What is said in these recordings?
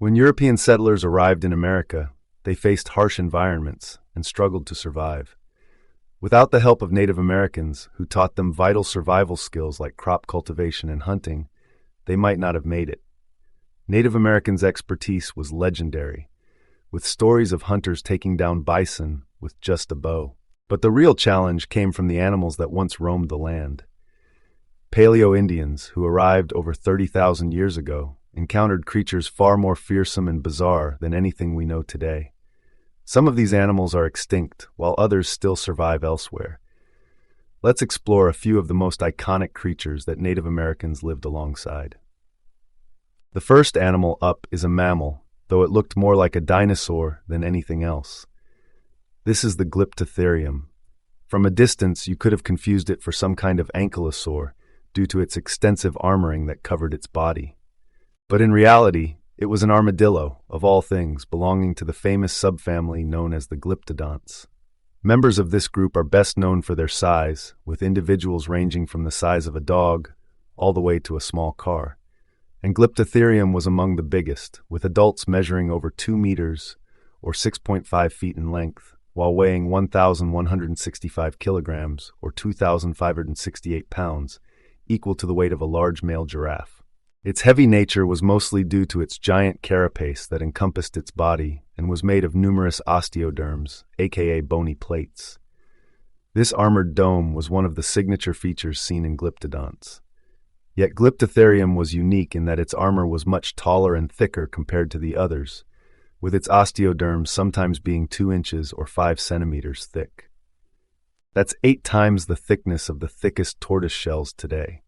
When European settlers arrived in America, they faced harsh environments and struggled to survive. Without the help of Native Americans, who taught them vital survival skills like crop cultivation and hunting, they might not have made it. Native Americans' expertise was legendary, with stories of hunters taking down bison with just a bow. But the real challenge came from the animals that once roamed the land. Paleo-Indians, who arrived over 30,000 years ago, encountered creatures far more fearsome and bizarre than anything we know today. Some of these animals are extinct, while others still survive elsewhere. Let's explore a few of the most iconic creatures that Native Americans lived alongside. The first animal up is a mammal, though it looked more like a dinosaur than anything else. This is the Glyptotherium. From a distance, you could have confused it for some kind of ankylosaur due to its extensive armoring that covered its body. But in reality, it was an armadillo, of all things, belonging to the famous subfamily known as the Glyptodonts. Members of this group are best known for their size, with individuals ranging from the size of a dog all the way to a small car. And Glyptotherium was among the biggest, with adults measuring over 2 meters or 6.5 feet in length, while weighing 1,165 kilograms or 2,568 pounds, equal to the weight of a large male giraffe. Its heavy nature was mostly due to its giant carapace that encompassed its body and was made of numerous osteoderms, aka bony plates. This armored dome was one of the signature features seen in Glyptodonts. Yet Glyptotherium was unique in that its armor was much taller and thicker compared to the others, with its osteoderms sometimes being 2 inches or 5 centimeters thick. That's 8 times the thickness of the thickest tortoise shells today.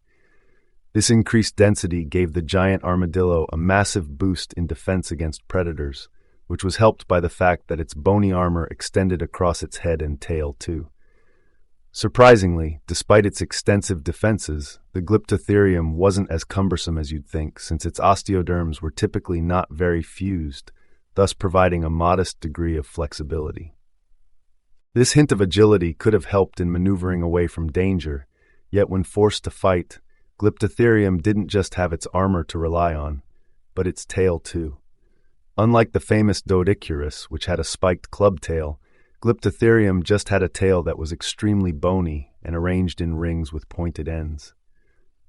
This increased density gave the giant armadillo a massive boost in defense against predators, which was helped by the fact that its bony armor extended across its head and tail too. Surprisingly, despite its extensive defenses, the Glyptotherium wasn't as cumbersome as you'd think, since its osteoderms were typically not very fused, thus providing a modest degree of flexibility. This hint of agility could have helped in maneuvering away from danger, yet when forced to fight, Glyptotherium didn't just have its armor to rely on, but its tail too. Unlike the famous Doedicurus, which had a spiked club tail, Glyptotherium just had a tail that was extremely bony and arranged in rings with pointed ends.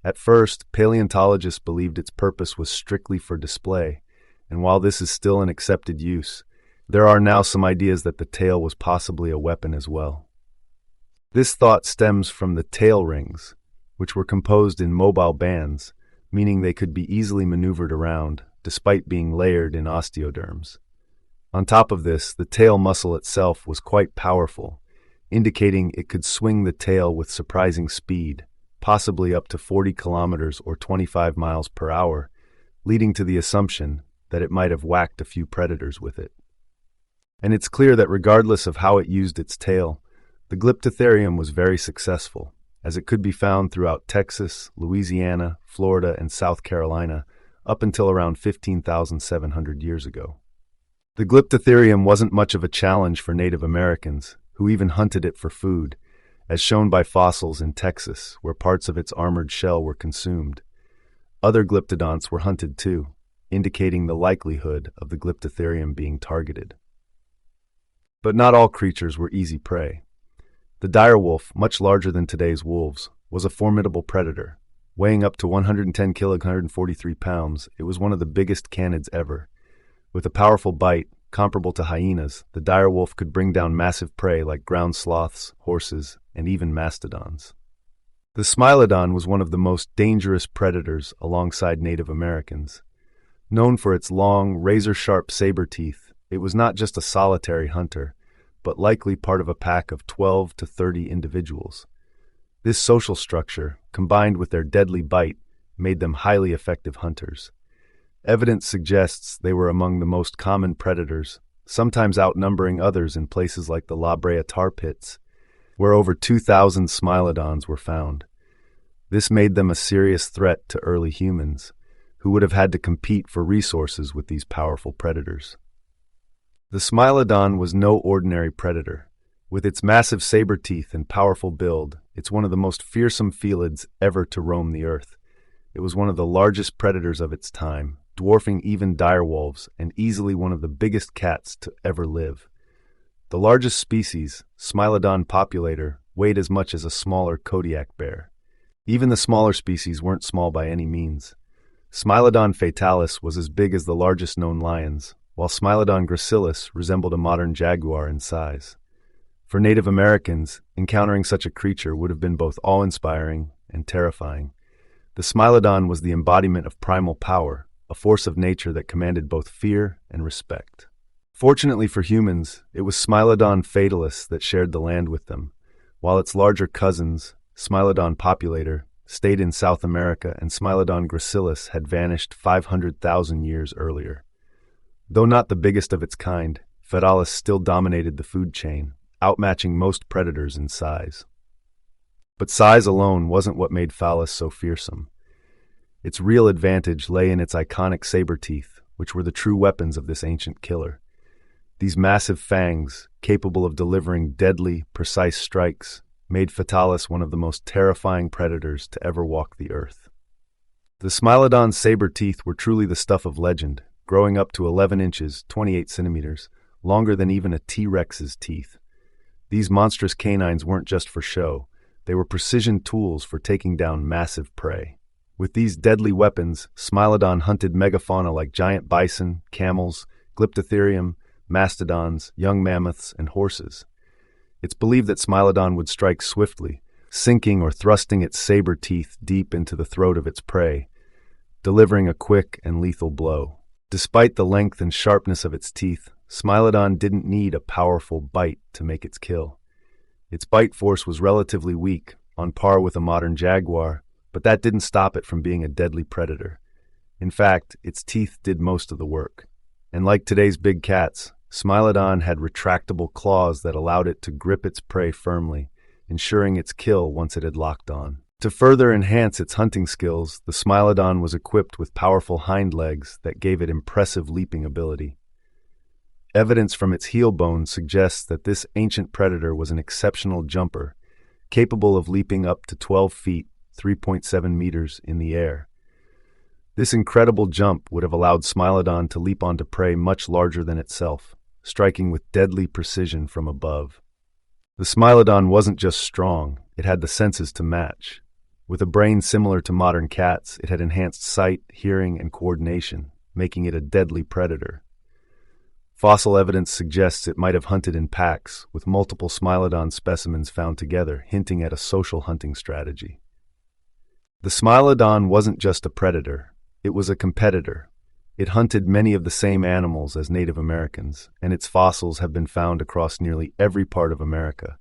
At first, paleontologists believed its purpose was strictly for display, and while this is still an accepted use, there are now some ideas that the tail was possibly a weapon as well. This thought stems from the tail rings, which were composed in mobile bands, meaning they could be easily maneuvered around, despite being layered in osteoderms. On top of this, the tail muscle itself was quite powerful, indicating it could swing the tail with surprising speed, possibly up to 40 kilometers or 25 miles per hour, leading to the assumption that it might have whacked a few predators with it. And it's clear that regardless of how it used its tail, the Glyptotherium was very successful, as it could be found throughout Texas, Louisiana, Florida, and South Carolina up until around 15,700 years ago. The Glyptotherium wasn't much of a challenge for Native Americans, who even hunted it for food, as shown by fossils in Texas, where parts of its armored shell were consumed. Other Glyptodonts were hunted too, indicating the likelihood of the Glyptotherium being targeted. But not all creatures were easy prey. The direwolf, much larger than today's wolves, was a formidable predator. Weighing up to 110 kilograms, 143 pounds, it was one of the biggest canids ever. With a powerful bite, comparable to hyenas, the direwolf could bring down massive prey like ground sloths, horses, and even mastodons. The Smilodon was one of the most dangerous predators alongside Native Americans. Known for its long, razor-sharp saber teeth, it was not just a solitary hunter, but likely part of a pack of 12 to 30 individuals. This social structure, combined with their deadly bite, made them highly effective hunters. Evidence suggests they were among the most common predators, sometimes outnumbering others in places like the La Brea tar pits, where over 2,000 Smilodons were found. This made them a serious threat to early humans, who would have had to compete for resources with these powerful predators. The Smilodon was no ordinary predator. With its massive saber teeth and powerful build, it's one of the most fearsome felids ever to roam the earth. It was one of the largest predators of its time, dwarfing even direwolves and easily one of the biggest cats to ever live. The largest species, Smilodon populator, weighed as much as a smaller Kodiak bear. Even the smaller species weren't small by any means. Smilodon fatalis was as big as the largest known lions, while Smilodon gracilis resembled a modern jaguar in size. For Native Americans, encountering such a creature would have been both awe-inspiring and terrifying. The Smilodon was the embodiment of primal power, a force of nature that commanded both fear and respect. Fortunately for humans, it was Smilodon fatalis that shared the land with them, while its larger cousins, Smilodon populator, stayed in South America and Smilodon gracilis had vanished 500,000 years earlier. Though not the biggest of its kind, fatalis still dominated the food chain, outmatching most predators in size. But size alone wasn't what made Phallus so fearsome. Its real advantage lay in its iconic saber teeth, which were the true weapons of this ancient killer. These massive fangs, capable of delivering deadly, precise strikes, made Fatalis one of the most terrifying predators to ever walk the earth. The Smilodon's saber teeth were truly the stuff of legend, growing up to 11 inches, 28 centimeters, longer than even a T-Rex's teeth. These monstrous canines weren't just for show. They were precision tools for taking down massive prey. With these deadly weapons, Smilodon hunted megafauna like giant bison, camels, Glyptotherium, mastodons, young mammoths, and horses. It's believed that Smilodon would strike swiftly, sinking or thrusting its saber teeth deep into the throat of its prey, delivering a quick and lethal blow. Despite the length and sharpness of its teeth, Smilodon didn't need a powerful bite to make its kill. Its bite force was relatively weak, on par with a modern jaguar, but that didn't stop it from being a deadly predator. In fact, its teeth did most of the work. And like today's big cats, Smilodon had retractable claws that allowed it to grip its prey firmly, ensuring its kill once it had locked on. To further enhance its hunting skills, the Smilodon was equipped with powerful hind legs that gave it impressive leaping ability. Evidence from its heel bones suggests that this ancient predator was an exceptional jumper, capable of leaping up to 12 feet, 3.7 meters in the air. This incredible jump would have allowed Smilodon to leap onto prey much larger than itself, striking with deadly precision from above. The Smilodon wasn't just strong, it had the senses to match. With a brain similar to modern cats, it had enhanced sight, hearing, and coordination, making it a deadly predator. Fossil evidence suggests it might have hunted in packs, with multiple Smilodon specimens found together, hinting at a social hunting strategy. The Smilodon wasn't just a predator, it was a competitor. It hunted many of the same animals as Native Americans, and its fossils have been found across nearly every part of America.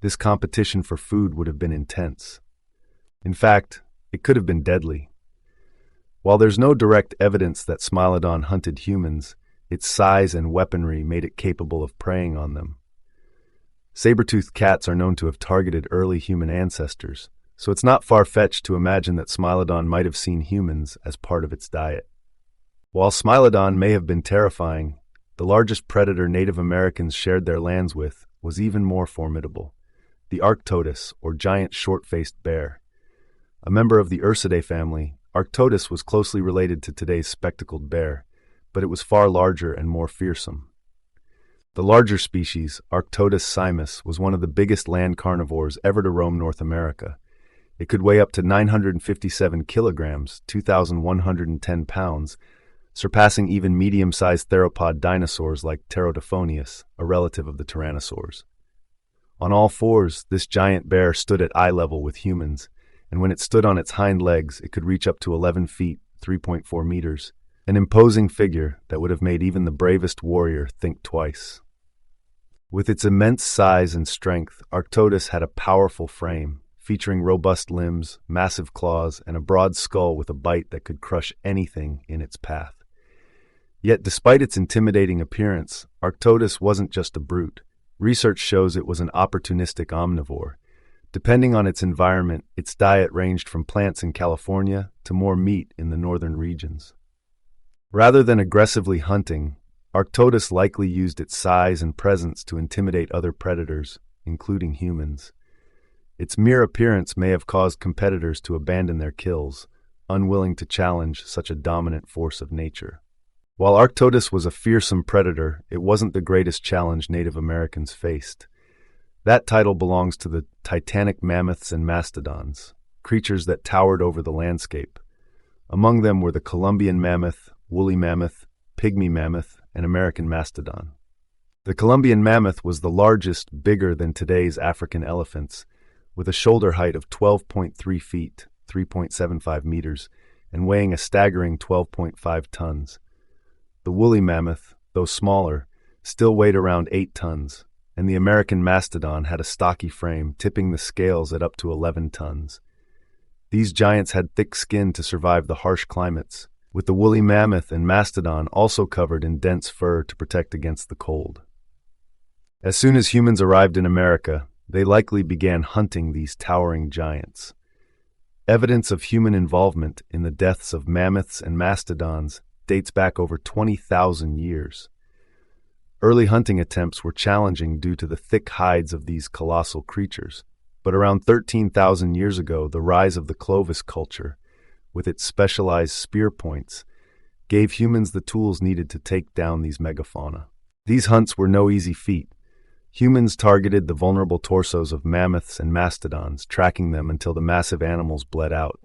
This competition for food would have been intense. In fact, it could have been deadly. While there's no direct evidence that Smilodon hunted humans, its size and weaponry made it capable of preying on them. Saber-toothed cats are known to have targeted early human ancestors, so it's not far-fetched to imagine that Smilodon might have seen humans as part of its diet. While Smilodon may have been terrifying, the largest predator Native Americans shared their lands with was even more formidable: the Arctodus, or giant short-faced bear. A member of the Ursidae family, Arctodus was closely related to today's spectacled bear, but it was far larger and more fearsome. The larger species, Arctodus simus, was one of the biggest land carnivores ever to roam North America. It could weigh up to 957 kilograms, 2,110 pounds, surpassing even medium-sized theropod dinosaurs like Pterodophonius, a relative of the tyrannosaurs. On all fours, this giant bear stood at eye level with humans, and when it stood on its hind legs, it could reach up to 11 feet, 3.4 meters, an imposing figure that would have made even the bravest warrior think twice. With its immense size and strength, Arctodus had a powerful frame, featuring robust limbs, massive claws, and a broad skull with a bite that could crush anything in its path. Yet despite its intimidating appearance, Arctodus wasn't just a brute. Research shows it was an opportunistic omnivore. Depending on its environment, its diet ranged from plants in California to more meat in the northern regions. Rather than aggressively hunting, Arctodus likely used its size and presence to intimidate other predators, including humans. Its mere appearance may have caused competitors to abandon their kills, unwilling to challenge such a dominant force of nature. While Arctodus was a fearsome predator, it wasn't the greatest challenge Native Americans faced. That title belongs to the titanic mammoths and mastodons, creatures that towered over the landscape. Among them were the Columbian mammoth, woolly mammoth, pygmy mammoth, and American mastodon. The Columbian mammoth was the largest, bigger than today's African elephants, with a shoulder height of 12.3 feet, 3.75 meters, and weighing a staggering 12.5 tons. The woolly mammoth, though smaller, still weighed around 8 tons, and the American mastodon had a stocky frame, tipping the scales at up to 11 tons. These giants had thick skin to survive the harsh climates, with the woolly mammoth and mastodon also covered in dense fur to protect against the cold. As soon as humans arrived in America, they likely began hunting these towering giants. Evidence of human involvement in the deaths of mammoths and mastodons dates back over 20,000 years. Early hunting attempts were challenging due to the thick hides of these colossal creatures, but around 13,000 years ago, the rise of the Clovis culture, with its specialized spear points, gave humans the tools needed to take down these megafauna. These hunts were no easy feat. Humans targeted the vulnerable torsos of mammoths and mastodons, tracking them until the massive animals bled out.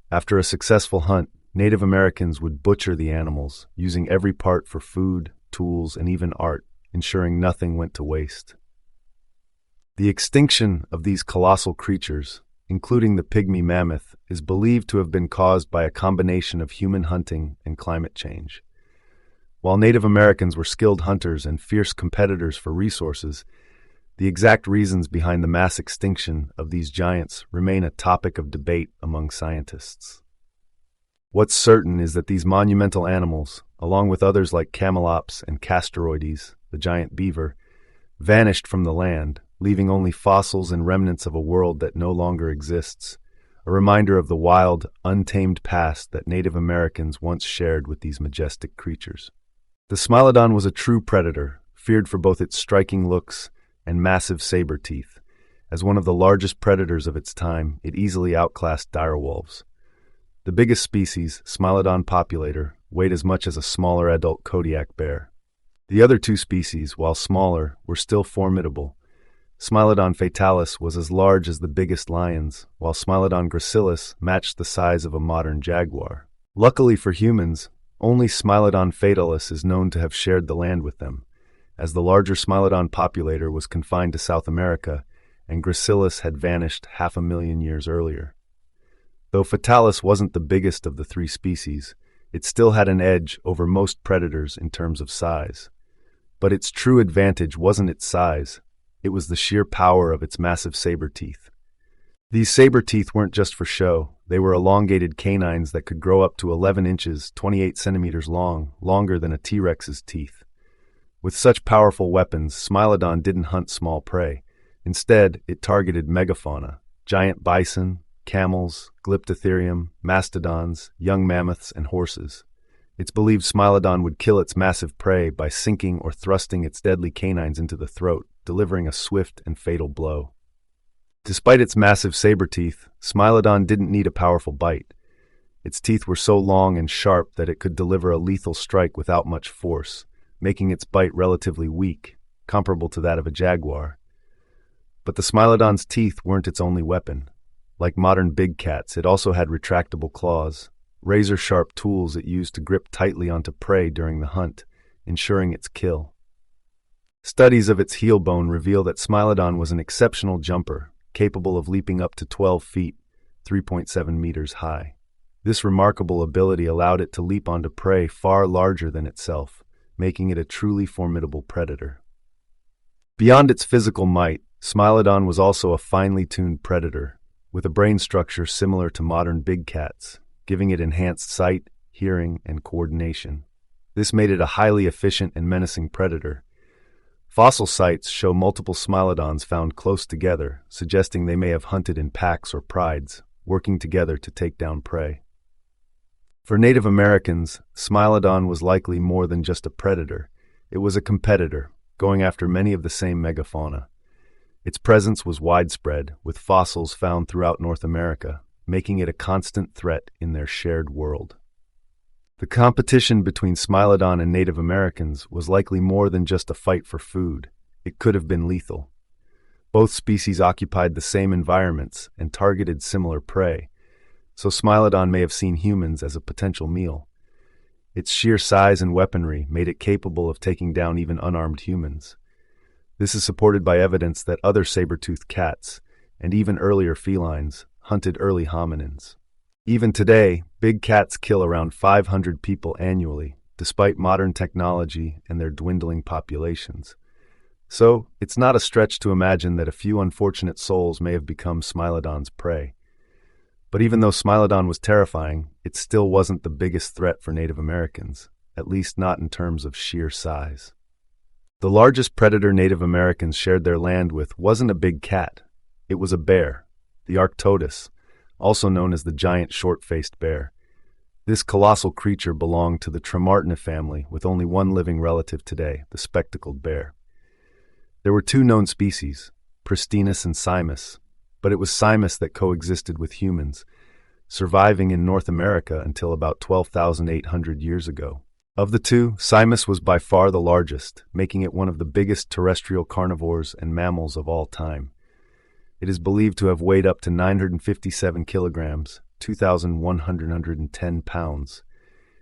After a successful hunt, Native Americans would butcher the animals, using every part for food, tools, and even art, ensuring nothing went to waste. The extinction of these colossal creatures, including the pygmy mammoth, is believed to have been caused by a combination of human hunting and climate change. While Native Americans were skilled hunters and fierce competitors for resources, the exact reasons behind the mass extinction of these giants remain a topic of debate among scientists. What's certain is that these monumental animals, along with others like Camelops and Castoroides, the giant beaver, vanished from the land, leaving only fossils and remnants of a world that no longer exists, a reminder of the wild, untamed past that Native Americans once shared with these majestic creatures. The Smilodon was a true predator, feared for both its striking looks and massive saber teeth. As one of the largest predators of its time, it easily outclassed direwolves. The biggest species, Smilodon populator, weighed as much as a smaller adult Kodiak bear. The other two species, while smaller, were still formidable. Smilodon fatalis was as large as the biggest lions, while Smilodon gracilis matched the size of a modern jaguar. Luckily for humans, only Smilodon fatalis is known to have shared the land with them, as the larger Smilodon populator was confined to South America and gracilis had vanished 500,000 years earlier. Though fatalis wasn't the biggest of the three species, it still had an edge over most predators in terms of size. But its true advantage wasn't its size, it was the sheer power of its massive saber teeth. These saber teeth weren't just for show, they were elongated canines that could grow up to 11 inches, 28 centimeters long, longer than a T-Rex's teeth. With such powerful weapons, Smilodon didn't hunt small prey. Instead, it targeted megafauna, giant bison, camels, Glyptotherium, mastodons, young mammoths, and horses. It's believed Smilodon would kill its massive prey by sinking or thrusting its deadly canines into the throat, delivering a swift and fatal blow. Despite its massive saber teeth, Smilodon didn't need a powerful bite. Its teeth were so long and sharp that it could deliver a lethal strike without much force, making its bite relatively weak, comparable to that of a jaguar. But the Smilodon's teeth weren't its only weapon. Like modern big cats, it also had retractable claws, razor-sharp tools it used to grip tightly onto prey during the hunt, ensuring its kill. Studies of its heel bone reveal that Smilodon was an exceptional jumper, capable of leaping up to 12 feet, 3.7 meters high. This remarkable ability allowed it to leap onto prey far larger than itself, making it a truly formidable predator. Beyond its physical might, Smilodon was also a finely tuned predator, with a brain structure similar to modern big cats, giving it enhanced sight, hearing, and coordination. This made it a highly efficient and menacing predator. Fossil sites show multiple Smilodons found close together, suggesting they may have hunted in packs or prides, working together to take down prey. For Native Americans, Smilodon was likely more than just a predator. It was a competitor, going after many of the same megafauna. Its presence was widespread, with fossils found throughout North America, making it a constant threat in their shared world. The competition between Smilodon and Native Americans was likely more than just a fight for food. It could have been lethal. Both species occupied the same environments and targeted similar prey, so Smilodon may have seen humans as a potential meal. Its sheer size and weaponry made it capable of taking down even unarmed humans. This is supported by evidence that other saber-toothed cats, and even earlier felines, hunted early hominins. Even today, big cats kill around 500 people annually, despite modern technology and their dwindling populations. So, it's not a stretch to imagine that a few unfortunate souls may have become Smilodon's prey. But even though Smilodon was terrifying, it still wasn't the biggest threat for Native Americans, at least not in terms of sheer size. The largest predator Native Americans shared their land with wasn't a big cat. It was a bear, the Arctodus, also known as the giant short-faced bear. This colossal creature belonged to the Tremartina family, with only one living relative today, the spectacled bear. There were two known species, Pristinus and Simus, but it was Simus that coexisted with humans, surviving in North America until about 12,800 years ago. Of the two, Simus was by far the largest, making it one of the biggest terrestrial carnivores and mammals of all time. It is believed to have weighed up to 957 kilograms, 2,110 pounds,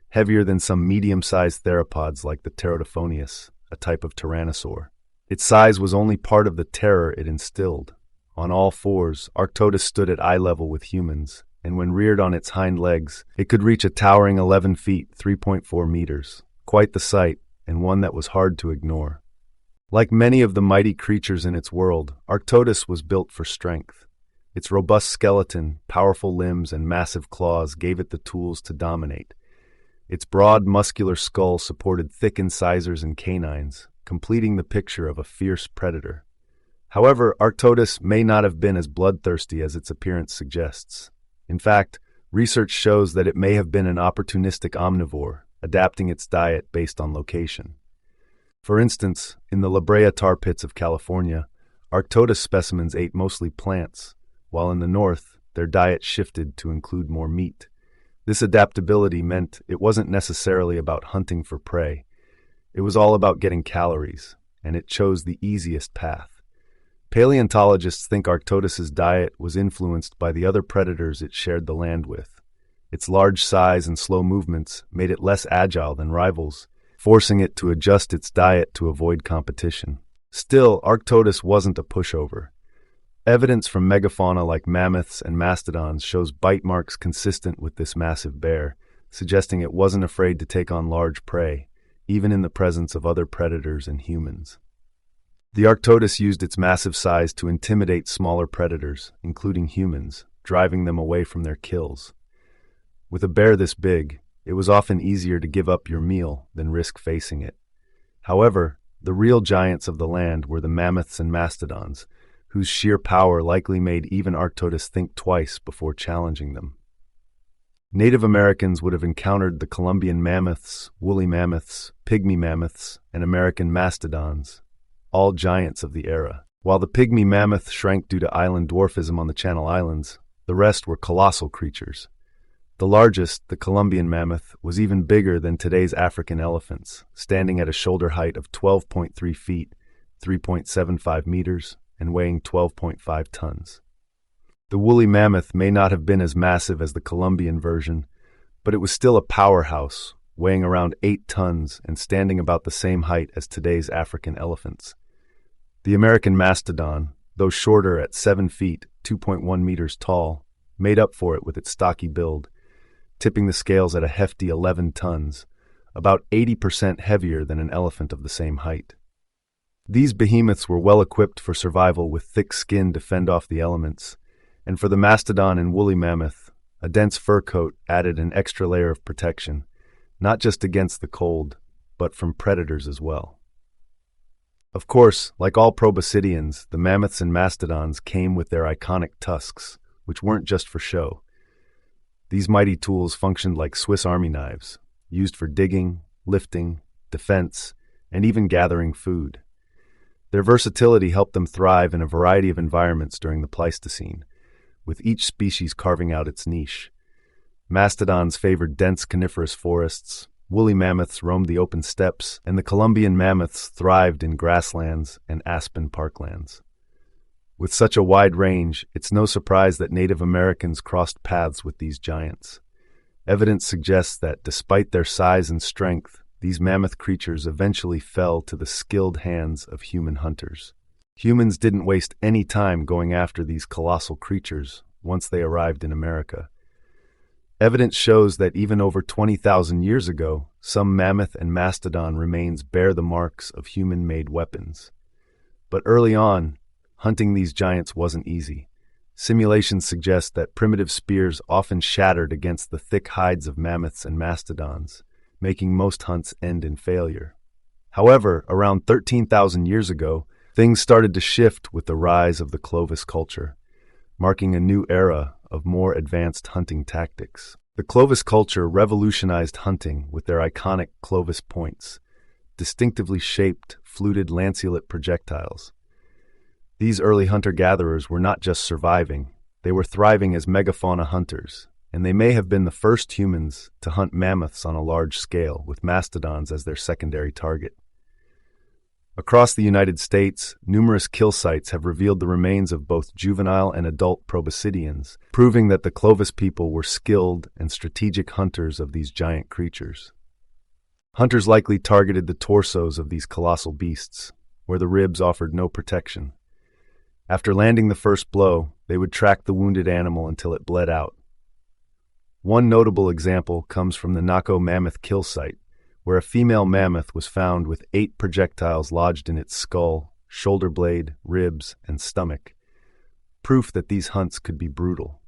heavier than some medium-sized theropods like the Pterodophonius, a type of tyrannosaur. Its size was only part of the terror it instilled. On all fours, Arctodus stood at eye level with humans, and when reared on its hind legs, it could reach a towering 11 feet, 3.4 meters. Quite the sight, and one that was hard to ignore. Like many of the mighty creatures in its world, Arctodus was built for strength. Its robust skeleton, powerful limbs, and massive claws gave it the tools to dominate. Its broad, muscular skull supported thick incisors and canines, completing the picture of a fierce predator. However, Arctodus may not have been as bloodthirsty as its appearance suggests. In fact, research shows that it may have been an opportunistic omnivore, adapting its diet based on location. For instance, in the La Brea tar pits of California, Arctodus specimens ate mostly plants, while in the north, their diet shifted to include more meat. This adaptability meant it wasn't necessarily about hunting for prey. It was all about getting calories, and it chose the easiest path. Paleontologists think Arctodus's diet was influenced by the other predators it shared the land with. Its large size and slow movements made it less agile than rivals, forcing it to adjust its diet to avoid competition. Still, Arctodus wasn't a pushover. Evidence from megafauna like mammoths and mastodons shows bite marks consistent with this massive bear, suggesting it wasn't afraid to take on large prey, even in the presence of other predators and humans. The Arctodus used its massive size to intimidate smaller predators, including humans, driving them away from their kills. With a bear this big, it was often easier to give up your meal than risk facing it. However, the real giants of the land were the mammoths and mastodons, whose sheer power likely made even Arctodus think twice before challenging them. Native Americans would have encountered the Columbian mammoths, woolly mammoths, pygmy mammoths, and American mastodons, all giants of the era. While the pygmy mammoth shrank due to island dwarfism on the Channel Islands, the rest were colossal creatures. The largest, the Columbian mammoth, was even bigger than today's African elephants, standing at a shoulder height of 12.3 feet, 3.75 meters, and weighing 12.5 tons. The woolly mammoth may not have been as massive as the Columbian version, but it was still a powerhouse, weighing around 8 tons and standing about the same height as today's African elephants. The American mastodon, though shorter at 7 feet, 2.1 meters tall, made up for it with its stocky build, tipping the scales at a hefty 11 tons, about 80% heavier than an elephant of the same height. These behemoths were well equipped for survival with thick skin to fend off the elements, and for the mastodon and woolly mammoth, a dense fur coat added an extra layer of protection, not just against the cold, but from predators as well. Of course, like all proboscideans, the mammoths and mastodons came with their iconic tusks, which weren't just for show. These mighty tools functioned like Swiss Army knives, used for digging, lifting, defense, and even gathering food. Their versatility helped them thrive in a variety of environments during the Pleistocene, with each species carving out its niche. Mastodons favored dense coniferous forests, woolly mammoths roamed the open steppes, and the Columbian mammoths thrived in grasslands and aspen parklands. With such a wide range, it's no surprise that Native Americans crossed paths with these giants. Evidence suggests that, despite their size and strength, these mammoth creatures eventually fell to the skilled hands of human hunters. Humans didn't waste any time going after these colossal creatures once they arrived in America. Evidence shows that even over 20,000 years ago, some mammoth and mastodon remains bear the marks of human-made weapons. But early on, hunting these giants wasn't easy. Simulations suggest that primitive spears often shattered against the thick hides of mammoths and mastodons, making most hunts end in failure. However, around 13,000 years ago, things started to shift with the rise of the Clovis culture, marking a new era of more advanced hunting tactics. The Clovis culture revolutionized hunting with their iconic Clovis points, distinctively shaped, fluted lanceolate projectiles. These early hunter-gatherers were not just surviving, they were thriving as megafauna hunters, and they may have been the first humans to hunt mammoths on a large scale, with mastodons as their secondary target. Across the United States, numerous kill sites have revealed the remains of both juvenile and adult proboscideans, proving that the Clovis people were skilled and strategic hunters of these giant creatures. Hunters likely targeted the torsos of these colossal beasts, where the ribs offered no protection. After landing the first blow, they would track the wounded animal until it bled out. One notable example comes from the Naco mammoth kill site, where a female mammoth was found with 8 projectiles lodged in its skull, shoulder blade, ribs, and stomach, proof that these hunts could be brutal.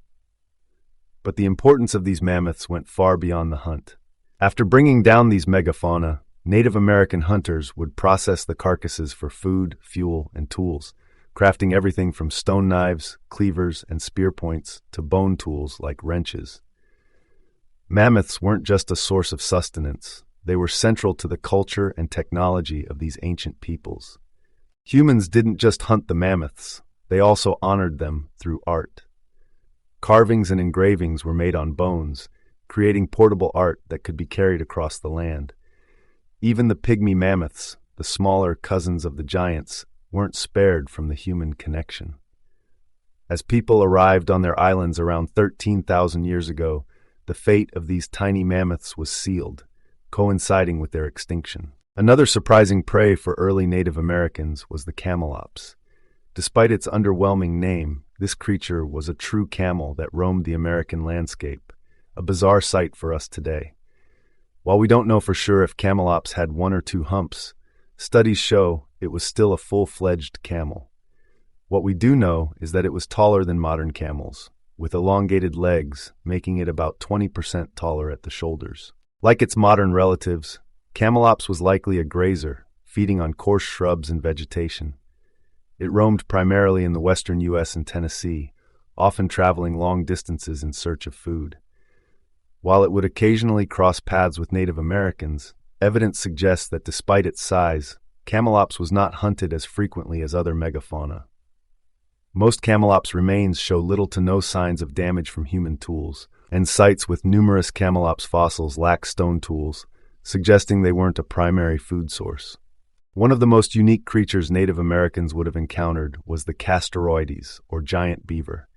But the importance of these mammoths went far beyond the hunt. After bringing down these megafauna, Native American hunters would process the carcasses for food, fuel, and tools, crafting everything from stone knives, cleavers, and spear points to bone tools like wrenches. Mammoths weren't just a source of sustenance. They were central to the culture and technology of these ancient peoples. Humans didn't just hunt the mammoths, they also honored them through art. Carvings and engravings were made on bones, creating portable art that could be carried across the land. Even the pygmy mammoths, the smaller cousins of the giants, weren't spared from the human connection. As people arrived on their islands around 13,000 years ago, the fate of these tiny mammoths was sealed, coinciding with their extinction. Another surprising prey for early Native Americans was the camelops. Despite its underwhelming name, this creature was a true camel that roamed the American landscape, a bizarre sight for us today. While we don't know for sure if camelops had 1 or 2 humps, studies show it was still a full-fledged camel. What we do know is that it was taller than modern camels, with elongated legs, making it about 20% taller at the shoulders. Like its modern relatives, camelops was likely a grazer, feeding on coarse shrubs and vegetation. It roamed primarily in the western U.S. and Tennessee, often traveling long distances in search of food. While it would occasionally cross paths with Native Americans, evidence suggests that despite its size, camelops was not hunted as frequently as other megafauna. Most camelops' remains show little to no signs of damage from human tools, and sites with numerous camelops fossils lack stone tools, suggesting they weren't a primary food source. One of the most unique creatures Native Americans would have encountered was the Castoroides, or giant beaver.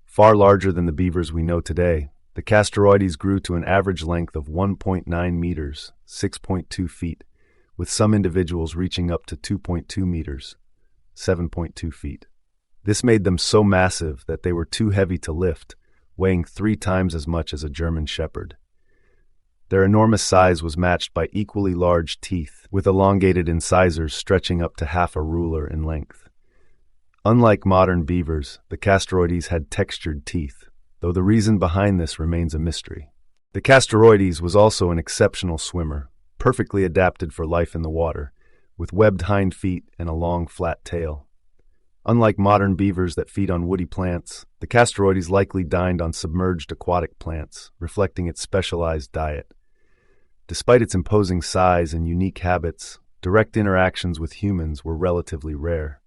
Far larger than the beavers we know today, the Castoroides grew to an average length of 1.9 meters, 6.2 feet, with some individuals reaching up to 2.2 meters, 7.2 feet. This made them so massive that they were too heavy to lift, weighing 3 times as much as a German shepherd. Their enormous size was matched by equally large teeth, with elongated incisors stretching up to half a ruler in length. Unlike modern beavers, the Castoroides had textured teeth, though the reason behind this remains a mystery. The Castoroides was also an exceptional swimmer, perfectly adapted for life in the water, with webbed hind feet and a long, flat tail. Unlike modern beavers that feed on woody plants, the Castoroides likely dined on submerged aquatic plants, reflecting its specialized diet. Despite its imposing size and unique habits, direct interactions with humans were relatively rare.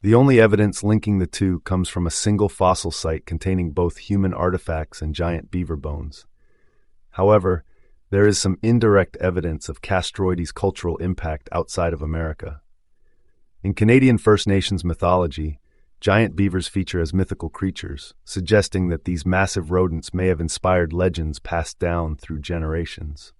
The only evidence linking the two comes from a single fossil site containing both human artifacts and giant beaver bones. However, there is some indirect evidence of Castroides' cultural impact outside of America. In Canadian First Nations mythology, giant beavers feature as mythical creatures, suggesting that these massive rodents may have inspired legends passed down through generations.